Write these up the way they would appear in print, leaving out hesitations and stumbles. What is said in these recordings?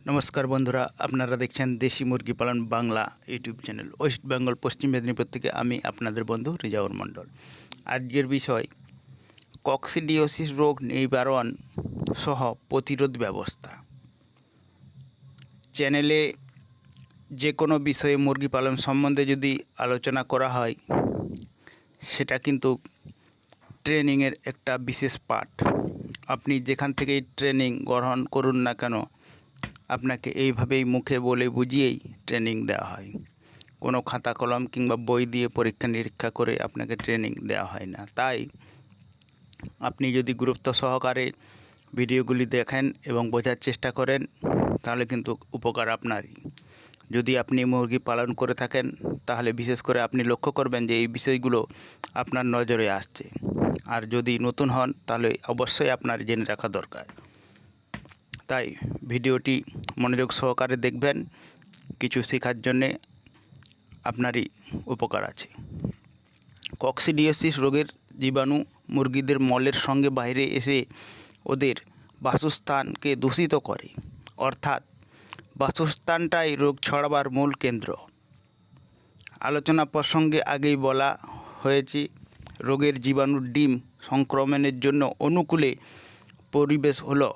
নমস্কার বন্ধুরা, আপনারা দেখছেন দেশি মুরগি পালন Bangla YouTube channel. West Bengal পশ্চিম মেদিনীপুর থেকে আমি আপনাদের বন্ধু রিজাউর মণ্ডল। আজকের বিষয় কক্সিডিওসিস রোগ নিবারণ সহ প্রতিরোধ ব্যবস্থা। চ্যানেলে যে কোনো বিষয়ে মুরগি পালন সম্বন্ধে যদি আলোচনা করা হয়, সেটা কিন্তু ট্রেনিংয়ের একটা বিশেষ পার্ট। আপনি যেখান থেকেই ট্রেনিং গ্রহণ করুন না কেন, আপনাকে এইভাবেই মুখে বলে বুঝিয়েই ট্রেনিং দেওয়া হয়। কোনো খাতা কলম কিংবা বই দিয়ে পরীক্ষা নিরীক্ষা করে আপনাকে ট্রেনিং দেওয়া হয় না। তাই আপনি যদি গুরুত্ব সহকারে ভিডিওগুলি দেখেন এবং বোঝার চেষ্টা করেন, তাহলে কিন্তু উপকার আপনারই। যদি আপনি মুরগি পালন করে থাকেন, তাহলে বিশেষ করে আপনি লক্ষ্য করবেন যে এই বিষয়গুলো আপনার নজরে আসছে। আর যদি নতুন হন, তাহলে অবশ্যই আপনার জেনে রাখা দরকার। তাই ভিডিওটি মনোযোগ সহকারে দেখবেন, কিছু শেখার জন্যে আপনারই উপকার আছে। কক্সিডিওসিস রোগের জীবাণু মুরগিদের মলের সঙ্গে বাইরে এসে ওদের বাসস্থানকে দূষিত করে, অর্থাৎ বাসস্থানটাই রোগ ছড়াবার মূল কেন্দ্র। আলোচনা প্রসঙ্গে আগেই বলা হয়েছে, রোগের জীবাণুর ডিম সংক্রমণের জন্য অনুকূলে পরিবেশ হলো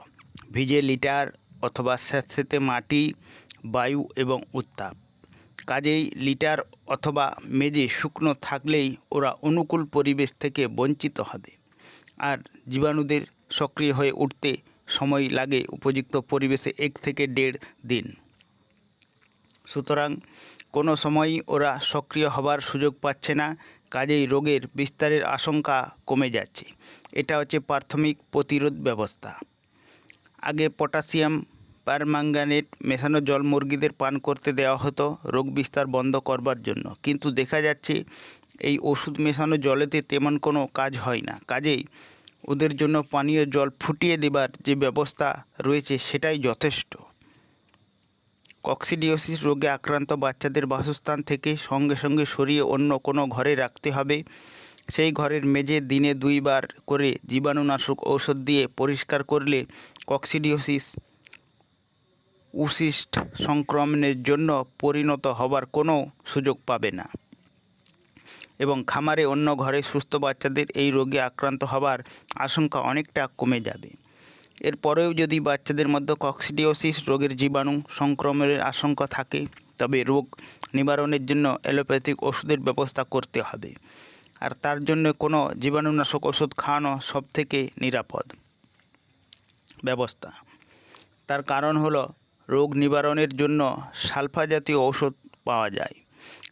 ভিজে লিটার অথবা স্যাঁতসেঁতে মাটি, বায়ু এবং উত্তাপ। কাজেই লিটার অথবা মেঝে শুকনো থাকলেই ওরা অনুকূল পরিবেশ থেকে বঞ্চিত হবে, আর জীবাণুদের সক্রিয় হয়ে উঠতে সময় লাগে উপযুক্ত পরিবেশে 1 থেকে 1.5 দিন। সুতরাং কোনো সময়ই ওরা সক্রিয় হবার সুযোগ পাচ্ছে না, কাজেই রোগের বিস্তারের আশঙ্কা কমে যাচ্ছে। এটা হচ্ছে প্রাথমিক প্রতিরোধ ব্যবস্থা। আগে পটাশিয়াম পারম্যাঙ্গানেট মেশানো জল মুরগিদের পান করতে দেওয়া হতো রোগ বিস্তার বন্ধ করবার জন্য, কিন্তু দেখা যাচ্ছে এই ওষুধ মেশানো জলেতে তেমন কোনো কাজ হয় না। কাজেই ওদের জন্য পানীয় জল ফুটিয়ে দেবার যে ব্যবস্থা রয়েছে, সেটাই যথেষ্ট। কক্সিডিওসিস রোগে আক্রান্ত বাচ্চাদের বাসস্থান থেকে সঙ্গে সঙ্গে সরিয়ে অন্য কোনো ঘরে রাখতে হবে। সেই ঘরের মেঝে দিনে 2 বার করে জীবাণুনাশক ঔষধ দিয়ে পরিষ্কার করলে কক্সিডিওসিস উসিস্ট সংক্রমণের জন্য পরিণত হবার কোনো সুযোগ পাবে না, এবং খামারে অন্য ঘরে সুস্থ বাচ্চাদের এই রোগে আক্রান্ত হবার আশঙ্কা অনেকটা কমে যাবে। এরপরেও যদি বাচ্চাদের মধ্যে কক্সিডিওসিস রোগের জীবাণু সংক্রমণের আশঙ্কা থাকে, তবে রোগ নিবারণের জন্য অ্যালোপ্যাথিক ওষুধের ব্যবস্থা করতে হবে, আর তার জন্য কোনো জীবাণুনাশক ওষুধ খাওয়ানো সবথেকে নিরাপদ ব্যবস্থা। তার কারণ হলো, রোগ নিবারণের জন্য সালফা জাতীয় ঔষধ পাওয়া যায়,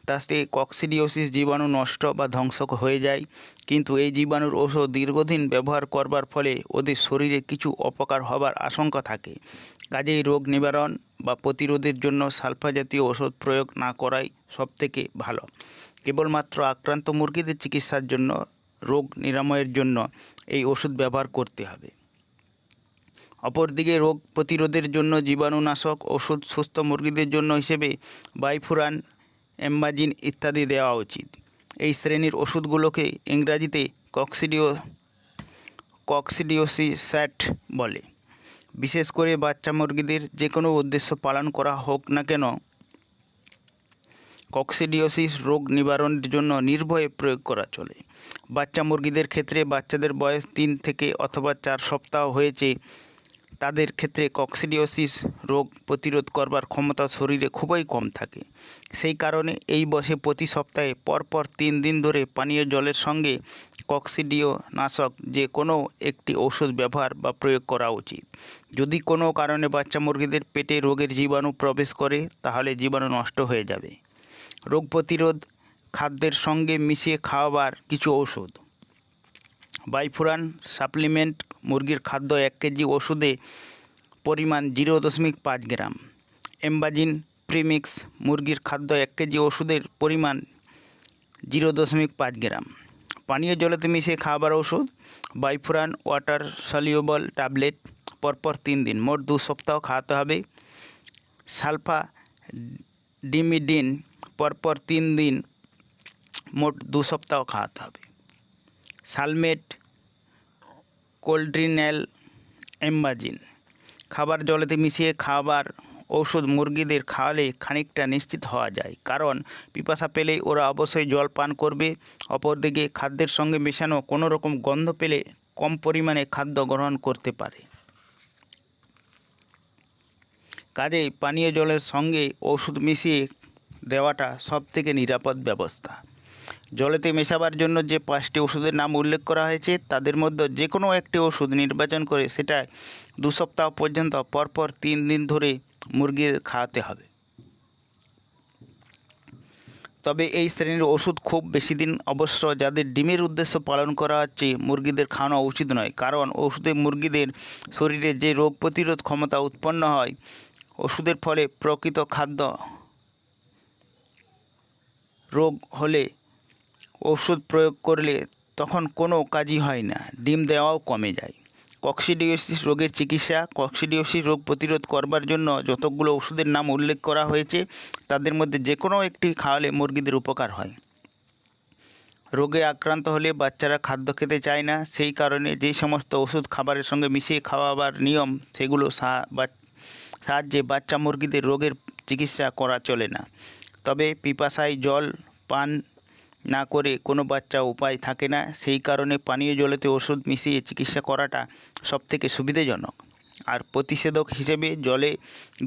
তাতে কক্সিডিওসিস জীবাণু নষ্ট বা ধ্বংস হয়ে যায়। কিন্তু এই জীবাণুর ওষুধ দীর্ঘদিন ব্যবহার করবার ফলে ওদের শরীরে কিছু অপকার হবার আশঙ্কা থাকে। কাজেই রোগ নিবারণ বা প্রতিরোধের জন্য সালফা জাতীয় ওষুধ প্রয়োগ না করাই সবথেকে ভালো। কেবলমাত্র আক্রান্ত মুরগিদের চিকিৎসার জন্য, রোগ নিরাময়ের জন্য এই ওষুধ ব্যবহার করতে হবে। অপরদিকে রোগ প্রতিরোধের জন্য জীবাণুনাশক ওষুধ সুস্থ মুরগিদের জন্য হিসেবে বাইফুরান, এম্বাজিন ইত্যাদি দেওয়া উচিত। এই শ্রেণীর ওষুধগুলোকে ইংরাজিতে কক্সিডিওসিস্যাট বলে। বিশেষ করে বাচ্চা মুরগিদের যে কোনো উদ্দেশ্য পালন করা হোক না কেন, কক্সিডিওসিস রোগ নিবারণের জন্য নির্ভয়ে প্রয়োগ করা চলে। বাচ্চা মুরগিদের ক্ষেত্রে বাচ্চাদের বয়স 3 থেকে অথবা 4 সপ্তাহ হয়েছে, তাদের ক্ষেত্রে কক্সিডিওসিস রোগ প্রতিরোধ করবার ক্ষমতা শরীরে খুবই কম থাকে। সেই কারণে এই বয়সে প্রতি সপ্তাহে পরপর 3 দিন ধরে পানীয় জলের সঙ্গে কক্সিডিওনাশক যে কোনো একটি ওষুধ ব্যবহার বা প্রয়োগ করা উচিত। যদি কোনো কারণে বাচ্চা মুরগিদের পেটে রোগের জীবাণু প্রবেশ করে, তাহলে জীবাণু নষ্ট হয়ে যাবে। রোগ প্রতিরোধ খাদ্যের সঙ্গে মিশিয়ে খাওয়াবার কিছু ওষুধ। বাইফুরান সাপ্লিমেন্ট মুরগির খাদ্য 1 কেজি ওষুধে পরিমাণ 0.5 গ্রাম। এম্বাজিন প্রিমিক্স মুরগির খাদ্য 1 কেজি ওষুধের পরিমাণ 0.5 গ্রাম। পানীয় জলেতে মিশিয়ে খাবার ওষুধ বাইফুরান ওয়াটার সলিউবল ট্যাবলেট পরপর 3 দিন, মোট 2 সপ্তাহ খাওয়াতে হবে। সালফা ডিমিডিন পরপর 3 দিন, মোট 2 সপ্তাহ খাওয়াতে হবে। সালমেট, কোল্ড্রিনেল, এম্বাজিন খাবার জলেতে মিশিয়ে খাবার ঔষধ মুরগিদের খাওয়ালে খানিকটা নিশ্চিত হওয়া যায়, কারণ পিপাসা পেলেই ওরা অবশ্যই জল পান করবে। অপরদিকে খাদ্যের সঙ্গে মেশানো কোনো রকম গন্ধ পেলে কম পরিমাণে খাদ্য গ্রহণ করতে পারে। কাজেই পানীয় জলের সঙ্গে ওষুধ মিশিয়ে দেওয়াটা সবথেকে নিরাপদ ব্যবস্থা। জলেতে মেশাবার জন্য যে 5টি ওষুধের নাম উল্লেখ করা হয়েছে, তাদের মধ্যে যে কোনো একটি ওষুধ নির্বাচন করে সেটা 2 সপ্তাহ পর্যন্ত পরপর 3 দিন ধরে মুরগির খাওয়াতে হবে। তবে এই শ্রেণীর ওষুধ খুব বেশি দিন অবশ্য যাদের ডিমের উদ্দেশ্য পালন করা হচ্ছে মুরগিদের খাওয়ানো উচিত নয়, কারণ ওষুধে মুরগিদের শরীরে যে রোগ প্রতিরোধ ক্ষমতা উৎপন্ন হয়, ওষুধের ফলে প্রকৃত খাদ্য রোগ হলে ওষুধ প্রয়োগ করলে তখন কোনো কাজই হয় না, ডিম দেওয়াও কমে যায়। কক্সিডিওসিস রোগের চিকিৎসা। কক্সিডিওসিস রোগ প্রতিরোধ করবার জন্য যতগুলো ওষুধের নাম উল্লেখ করা হয়েছে, তাদের মধ্যে যে কোনো একটি খাওয়ালে মুরগিদের উপকার হয়। রোগে আক্রান্ত হলে বাচ্চারা খাদ্য খেতে চায় না, সেই কারণে যেই সমস্ত ওষুধ খাবারের সঙ্গে মিশিয়ে খাওয়াবার নিয়ম, সেগুলো সাহায্যে বাচ্চা মুরগিদের রোগের চিকিৎসা করা চলে না। তবে পিপাসায় জল পান না করে কোনো বাচ্চা উপায় থাকে না, সেই কারণে পানীয় জলেতে ওষুধ মিশিয়ে চিকিৎসা করাটা সবথেকে সুবিধাজনক। আর প্রতিষেধক হিসেবে জলে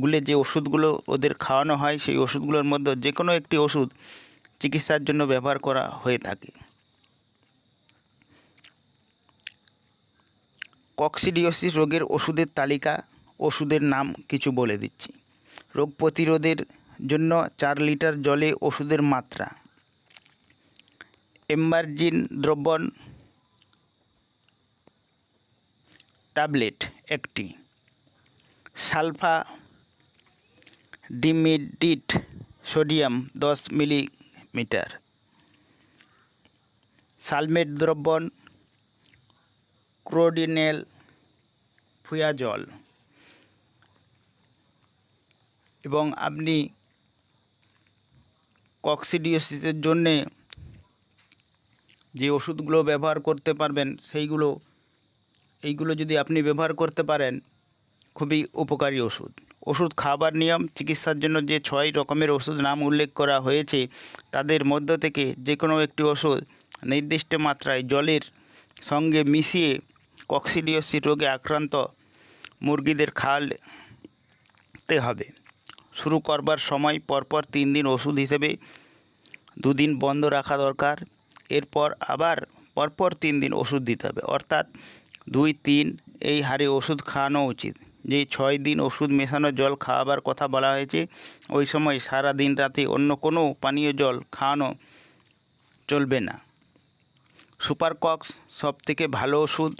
গুলে যে ওষুধগুলো ওদের খাওয়ানো হয়, সেই ওষুধগুলোর মধ্যে যে কোনো একটি ওষুধ চিকিৎসার জন্য ব্যবহার করা হয়ে থাকে। কক্সিডিওসিস রোগের ওষুধের তালিকা, ওষুধের নাম কিছু বলে দিচ্ছি। রোগ প্রতিরোধের জন্য 4 লিটার জলে ওষুধের মাত্রা: এম্বারজিন দ্রবণ ট্যাবলেট 1টি, সালফা ডিমিডিট সোডিয়াম 10 মিলিমিটার, সালমেট দ্রবণ ক্রোডিনেল ফুয়াজল। এবং আপনি কক্সিডিওসিসের জন্যে যে ওষুধগুলো ব্যবহার করতে পারবেন, এইগুলো যদি আপনি ব্যবহার করতে পারেন, খুবই উপকারী ওষুধ। ওষুধ খাবার নিয়ম: চিকিৎসার জন্য যে 6 রকমের ওষুধ নাম উল্লেখ করা হয়েছে, তাদের মধ্য থেকে যে কোনো একটি ওষুধ নির্দিষ্ট মাত্রায় জলের সঙ্গে মিশিয়ে কক্সিডিওসিস রোগে আক্রান্ত মুরগিদের খাওয়াতে হবে। শুরু করবার সময় পরপর 3 দিন ওষুধ হিসেবে 2 দিন বন্ধ রাখা দরকার। এরপর আবার পরপর 3 দিন ওষুধ দিতে হবে, অর্থাৎ 2-3 এই হারে ওষুধ খাওয়ানো উচিত। যে 6 দিন ওষুধ মেশানো জল খাওয়াবার কথা বলা হয়েছে, ওই সময় সারা দিন রাতে অন্য কোনো পানীয় জল খাওয়ানো চলবে না। সুপারকক্স সবথেকে ভালো ওষুধ।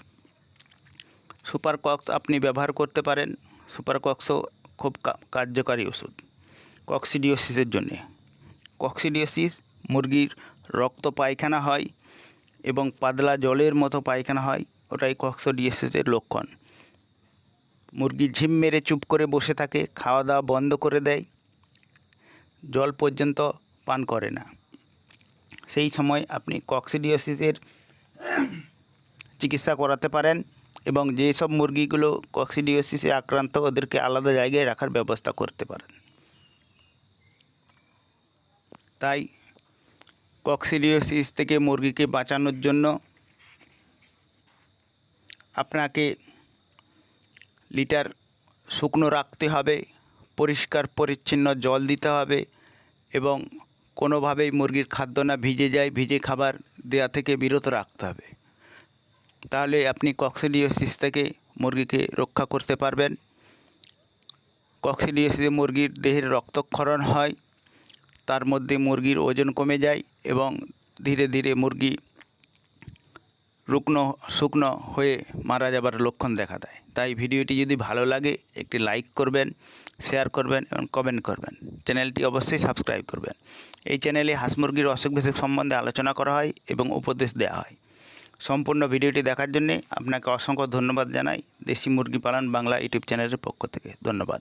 সুপারকক্স আপনি ব্যবহার করতে পারেন। সুপারকক্সও খুব কার্যকারী ওষুধ কক্সিডিওসিসের জন্যে। কক্সিডিওসিস মুরগির রক্ত পায়খানা হয় এবং পাতলা জলের মতো পায়খানা হয়, ওটাই কক্সিডিওসিসের লক্ষণ। মুরগি ঝিম মেরে চুপ করে বসে থাকে, খাওয়া দাওয়া বন্ধ করে দেয়, জল পর্যন্ত পান করে না। সেই সময় আপনি কক্সিডিওসিসের চিকিৎসা করাতে পারেন এবং যেসব মুরগিগুলো কক্সিডিওসিসে আক্রান্ত, ওদেরকে আলাদা জায়গায় রাখার ব্যবস্থা করতে পারেন। তাই কক্সিডিওসিস থেকে মুরগিকে বাঁচানোর জন্য আপনাকে লিটার শুকনো রাখতে হবে, পরিষ্কার পরিচ্ছন্ন জল দিতে হবে এবং কোনোভাবেই মুরগির খাদ্য না ভিজে যায়, ভিজে খাবার দেওয়া থেকে বিরত রাখতে হবে। তাহলে আপনি কক্সিডিওসিস থেকে মুরগিকে রক্ষা করতে পারবেন। কক্সিডিওসিসে মুরগির দেহের রক্তক্ষরণ হয়, তার মধ্যে মুরগির ওজন কমে যায় এবং ধীরে ধীরে মুরগি শুকনো হয়ে মারা যাবার লক্ষণ দেখা দেয়। তাই ভিডিওটি যদি ভালো লাগে একটি লাইক করবেন, শেয়ার করবেন এবং কমেন্ট করবেন। চ্যানেলটি অবশ্যই সাবস্ক্রাইব করবেন। এই চ্যানেলে হাঁস মুরগির অসুখ বিসুখ সম্বন্ধে আলোচনা করা হয় এবং উপদেশ দেওয়া হয়। সম্পূর্ণ ভিডিওটি দেখার জন্যে আপনাকে অসংখ্য ধন্যবাদ জানাই দেশি মুরগি পালন বাংলা ইউটিউব চ্যানেলের পক্ষ থেকে। ধন্যবাদ।